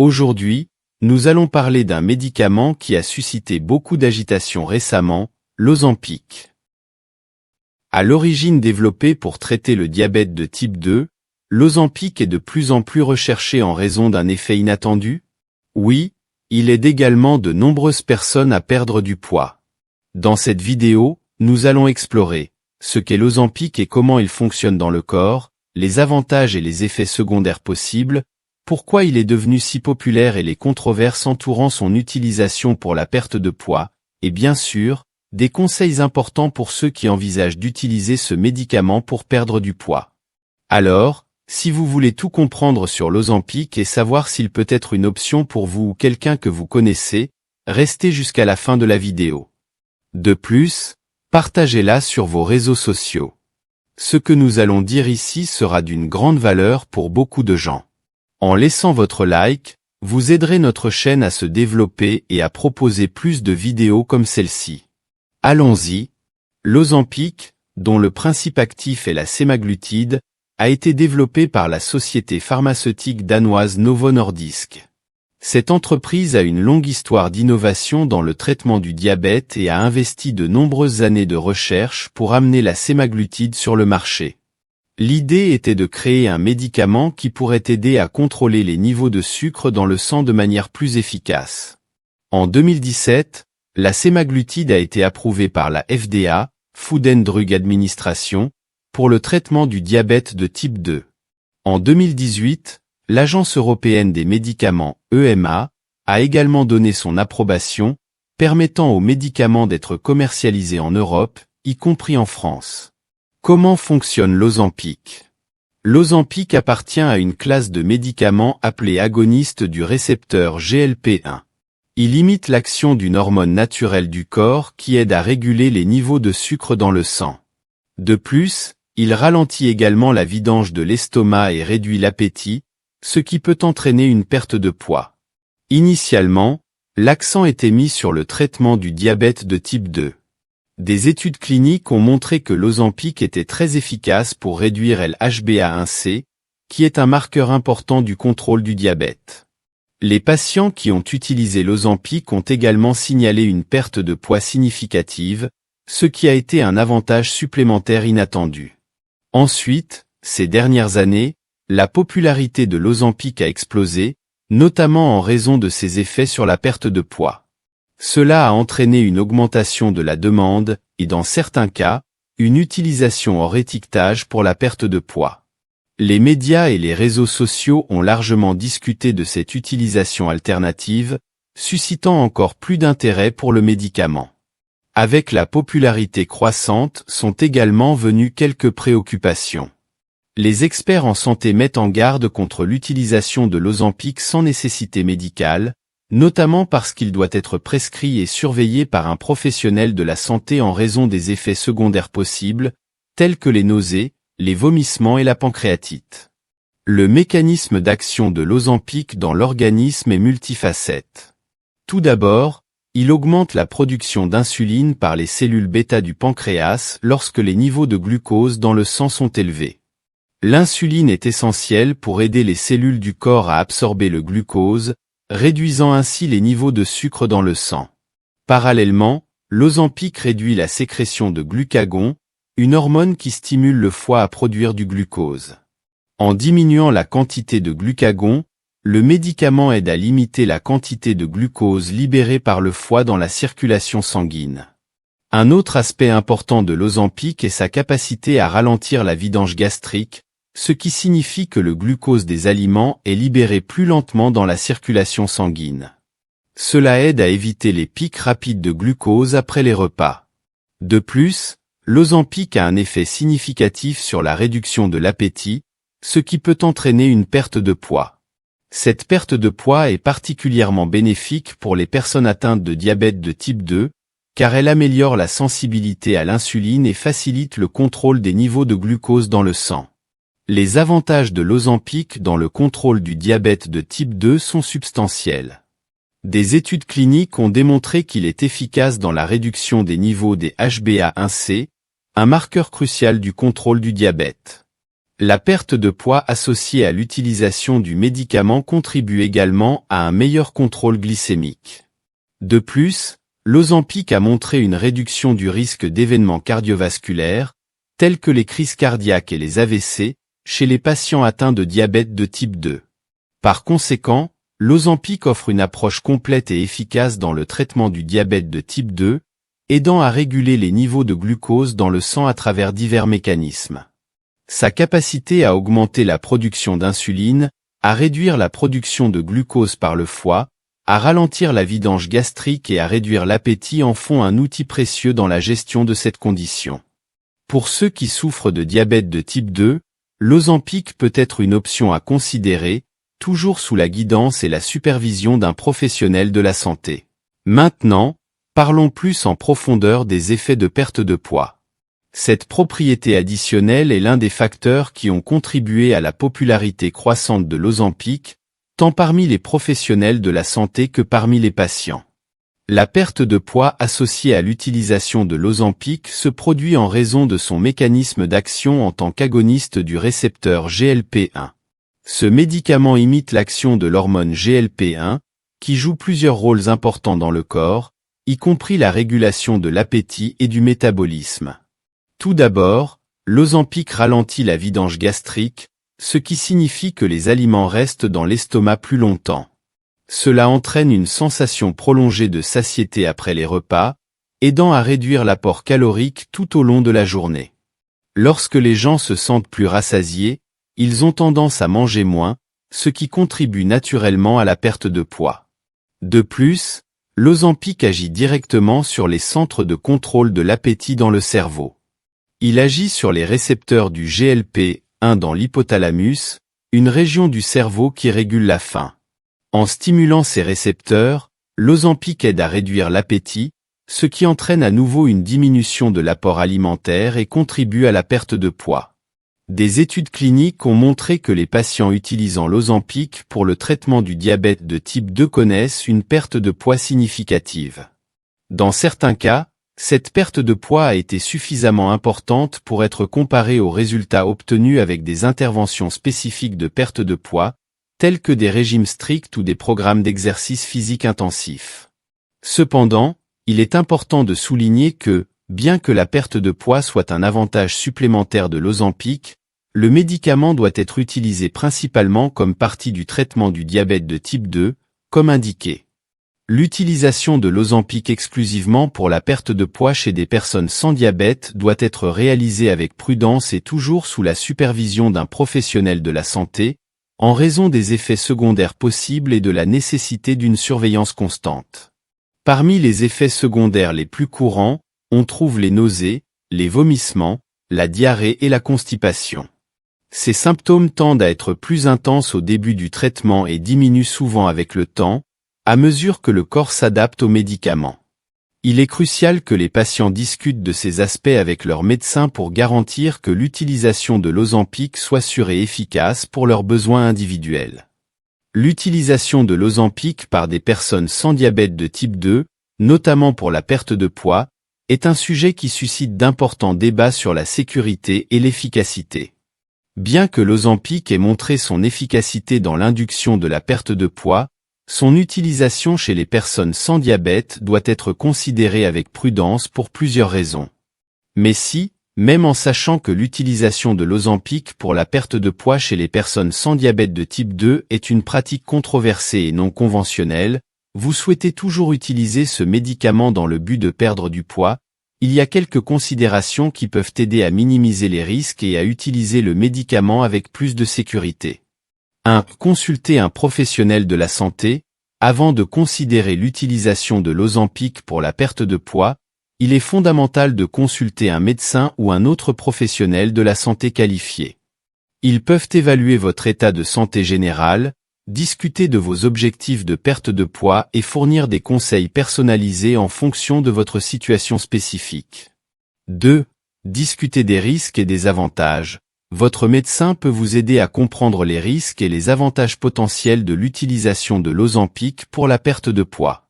Aujourd'hui, nous allons parler d'un médicament qui a suscité beaucoup d'agitation récemment, l'Ozempic. À l'origine développé pour traiter le diabète de type 2, l'Ozempic est de plus en plus recherché en raison d'un effet inattendu. Oui, il aide également de nombreuses personnes à perdre du poids. Dans cette vidéo, nous allons explorer ce qu'est l'Ozempic et comment il fonctionne dans le corps, les avantages et les effets secondaires possibles, pourquoi il est devenu si populaire et les controverses entourant son utilisation pour la perte de poids, et bien sûr, des conseils importants pour ceux qui envisagent d'utiliser ce médicament pour perdre du poids. Alors, si vous voulez tout comprendre sur l'Ozempic et savoir s'il peut être une option pour vous ou quelqu'un que vous connaissez, restez jusqu'à la fin de la vidéo. De plus, partagez-la sur vos réseaux sociaux. Ce que nous allons dire ici sera d'une grande valeur pour beaucoup de gens. En laissant votre like, vous aiderez notre chaîne à se développer et à proposer plus de vidéos comme celle-ci. Allons-y. L'Ozempic, dont le principe actif est la sémaglutide, a été développé par la société pharmaceutique danoise Novo Nordisk. Cette entreprise a une longue histoire d'innovation dans le traitement du diabète et a investi de nombreuses années de recherche pour amener la sémaglutide sur le marché. L'idée était de créer un médicament qui pourrait aider à contrôler les niveaux de sucre dans le sang de manière plus efficace. En 2017, la sémaglutide a été approuvée par la FDA, Food and Drug Administration, pour le traitement du diabète de type 2. En 2018, l'Agence européenne des médicaments, EMA, a également donné son approbation, permettant aux médicaments d'être commercialisés en Europe, y compris en France. Comment fonctionne l'Ozempic? L'Ozempic appartient à une classe de médicaments appelés agonistes du récepteur GLP-1. Il imite l'action d'une hormone naturelle du corps qui aide à réguler les niveaux de sucre dans le sang. De plus, il ralentit également la vidange de l'estomac et réduit l'appétit, ce qui peut entraîner une perte de poids. Initialement, l'accent était mis sur le traitement du diabète de type 2. Des études cliniques ont montré que l'Ozempic était très efficace pour réduire l'HbA1c, qui est un marqueur important du contrôle du diabète. Les patients qui ont utilisé l'Ozempic ont également signalé une perte de poids significative, ce qui a été un avantage supplémentaire inattendu. Ensuite, ces dernières années, la popularité de l'Ozempic a explosé, notamment en raison de ses effets sur la perte de poids. Cela a entraîné une augmentation de la demande, et dans certains cas, une utilisation hors étiquetage pour la perte de poids. Les médias et les réseaux sociaux ont largement discuté de cette utilisation alternative, suscitant encore plus d'intérêt pour le médicament. Avec la popularité croissante sont également venues quelques préoccupations. Les experts en santé mettent en garde contre l'utilisation de l'Ozempic sans nécessité médicale, notamment parce qu'il doit être prescrit et surveillé par un professionnel de la santé en raison des effets secondaires possibles, tels que les nausées, les vomissements et la pancréatite. Le mécanisme d'action de l'Ozempic dans l'organisme est multifacette. Tout d'abord, il augmente la production d'insuline par les cellules bêta du pancréas lorsque les niveaux de glucose dans le sang sont élevés. L'insuline est essentielle pour aider les cellules du corps à absorber le glucose, réduisant ainsi les niveaux de sucre dans le sang. Parallèlement, l'Ozempic réduit la sécrétion de glucagon, une hormone qui stimule le foie à produire du glucose. En diminuant la quantité de glucagon, le médicament aide à limiter la quantité de glucose libérée par le foie dans la circulation sanguine. Un autre aspect important de l'Ozempic est sa capacité à ralentir la vidange gastrique, ce qui signifie que le glucose des aliments est libéré plus lentement dans la circulation sanguine. Cela aide à éviter les pics rapides de glucose après les repas. De plus, l'Ozempic a un effet significatif sur la réduction de l'appétit, ce qui peut entraîner une perte de poids. Cette perte de poids est particulièrement bénéfique pour les personnes atteintes de diabète de type 2, car elle améliore la sensibilité à l'insuline et facilite le contrôle des niveaux de glucose dans le sang. Les avantages de l'Ozempic dans le contrôle du diabète de type 2 sont substantiels. Des études cliniques ont démontré qu'il est efficace dans la réduction des niveaux des HbA1c, un marqueur crucial du contrôle du diabète. La perte de poids associée à l'utilisation du médicament contribue également à un meilleur contrôle glycémique. De plus, l'Ozempic a montré une réduction du risque d'événements cardiovasculaires, tels que les crises cardiaques et les AVC, chez les patients atteints de diabète de type 2. Par conséquent, l'Ozempic offre une approche complète et efficace dans le traitement du diabète de type 2, aidant à réguler les niveaux de glucose dans le sang à travers divers mécanismes. Sa capacité à augmenter la production d'insuline, à réduire la production de glucose par le foie, à ralentir la vidange gastrique et à réduire l'appétit en font un outil précieux dans la gestion de cette condition. Pour ceux qui souffrent de diabète de type 2, l'Ozempic peut être une option à considérer, toujours sous la guidance et la supervision d'un professionnel de la santé. Maintenant, parlons plus en profondeur des effets de perte de poids. Cette propriété additionnelle est l'un des facteurs qui ont contribué à la popularité croissante de l'Ozempic, tant parmi les professionnels de la santé que parmi les patients. La perte de poids associée à l'utilisation de l'Ozempic se produit en raison de son mécanisme d'action en tant qu'agoniste du récepteur GLP-1. Ce médicament imite l'action de l'hormone GLP-1, qui joue plusieurs rôles importants dans le corps, y compris la régulation de l'appétit et du métabolisme. Tout d'abord, l'Ozempic ralentit la vidange gastrique, ce qui signifie que les aliments restent dans l'estomac plus longtemps. Cela entraîne une sensation prolongée de satiété après les repas, aidant à réduire l'apport calorique tout au long de la journée. Lorsque les gens se sentent plus rassasiés, ils ont tendance à manger moins, ce qui contribue naturellement à la perte de poids. De plus, l'Ozempic agit directement sur les centres de contrôle de l'appétit dans le cerveau. Il agit sur les récepteurs du GLP-1 dans l'hypothalamus, une région du cerveau qui régule la faim. En stimulant ces récepteurs, l'Ozempic aide à réduire l'appétit, ce qui entraîne à nouveau une diminution de l'apport alimentaire et contribue à la perte de poids. Des études cliniques ont montré que les patients utilisant l'Ozempic pour le traitement du diabète de type 2 connaissent une perte de poids significative. Dans certains cas, cette perte de poids a été suffisamment importante pour être comparée aux résultats obtenus avec des interventions spécifiques de perte de poids, tels que des régimes stricts ou des programmes d'exercice physique intensif. Cependant, il est important de souligner que, bien que la perte de poids soit un avantage supplémentaire de l'Ozempic, le médicament doit être utilisé principalement comme partie du traitement du diabète de type 2, comme indiqué. L'utilisation de l'Ozempic exclusivement pour la perte de poids chez des personnes sans diabète doit être réalisée avec prudence et toujours sous la supervision d'un professionnel de la santé, en raison des effets secondaires possibles et de la nécessité d'une surveillance constante. Parmi les effets secondaires les plus courants, on trouve les nausées, les vomissements, la diarrhée et la constipation. Ces symptômes tendent à être plus intenses au début du traitement et diminuent souvent avec le temps, à mesure que le corps s'adapte aux médicaments. Il est crucial que les patients discutent de ces aspects avec leur médecin pour garantir que l'utilisation de l'Ozempic soit sûre et efficace pour leurs besoins individuels. L'utilisation de l'Ozempic par des personnes sans diabète de type 2, notamment pour la perte de poids, est un sujet qui suscite d'importants débats sur la sécurité et l'efficacité. Bien que l'Ozempic ait montré son efficacité dans l'induction de la perte de poids, son utilisation chez les personnes sans diabète doit être considérée avec prudence pour plusieurs raisons. Mais si, même en sachant que l'utilisation de l'Ozempic pour la perte de poids chez les personnes sans diabète de type 2 est une pratique controversée et non conventionnelle, vous souhaitez toujours utiliser ce médicament dans le but de perdre du poids, il y a quelques considérations qui peuvent aider à minimiser les risques et à utiliser le médicament avec plus de sécurité. 1. Consulter un professionnel de la santé. Avant de considérer l'utilisation de l'Ozempic pour la perte de poids, il est fondamental de consulter un médecin ou un autre professionnel de la santé qualifié. Ils peuvent évaluer votre état de santé général, discuter de vos objectifs de perte de poids et fournir des conseils personnalisés en fonction de votre situation spécifique. 2. Discuter des risques et des avantages. Votre médecin peut vous aider à comprendre les risques et les avantages potentiels de l'utilisation de l'Ozempic pour la perte de poids.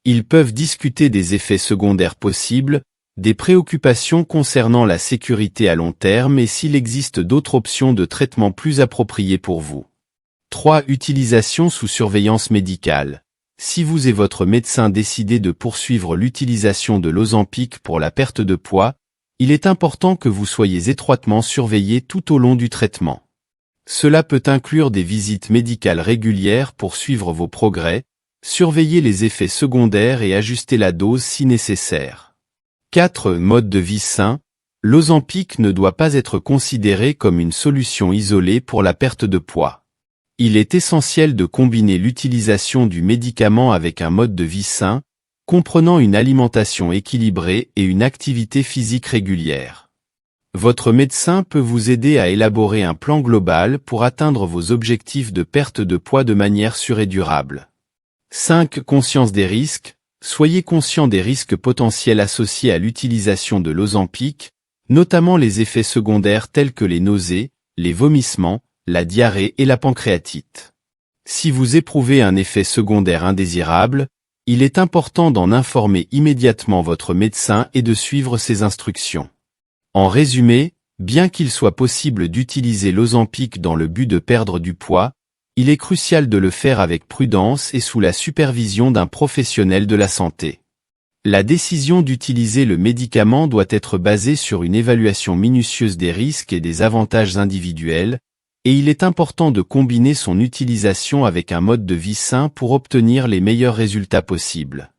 Ils peuvent discuter des effets secondaires possibles, des préoccupations concernant la sécurité à long terme et s'il existe d'autres options de traitement plus appropriées pour vous. 3. Utilisation sous surveillance médicale. Si vous et votre médecin décidez de poursuivre l'utilisation de l'Ozempic pour la perte de poids, il est important que vous soyez étroitement surveillé tout au long du traitement. Cela peut inclure des visites médicales régulières pour suivre vos progrès, surveiller les effets secondaires et ajuster la dose si nécessaire. 4. Mode de vie sain. L'Ozempic ne doit pas être considéré comme une solution isolée pour la perte de poids. Il est essentiel de combiner l'utilisation du médicament avec un mode de vie sain, comprenant une alimentation équilibrée et une activité physique régulière. Votre médecin peut vous aider à élaborer un plan global pour atteindre vos objectifs de perte de poids de manière sûre et durable. 5. Conscience des risques. Soyez conscient des risques potentiels associés à l'utilisation de l'Ozempic, notamment les effets secondaires tels que les nausées, les vomissements, la diarrhée et la pancréatite. Si vous éprouvez un effet secondaire indésirable, il est important d'en informer immédiatement votre médecin et de suivre ses instructions. En résumé, bien qu'il soit possible d'utiliser l'Ozempic dans le but de perdre du poids, il est crucial de le faire avec prudence et sous la supervision d'un professionnel de la santé. La décision d'utiliser le médicament doit être basée sur une évaluation minutieuse des risques et des avantages individuels, et il est important de combiner son utilisation avec un mode de vie sain pour obtenir les meilleurs résultats possibles.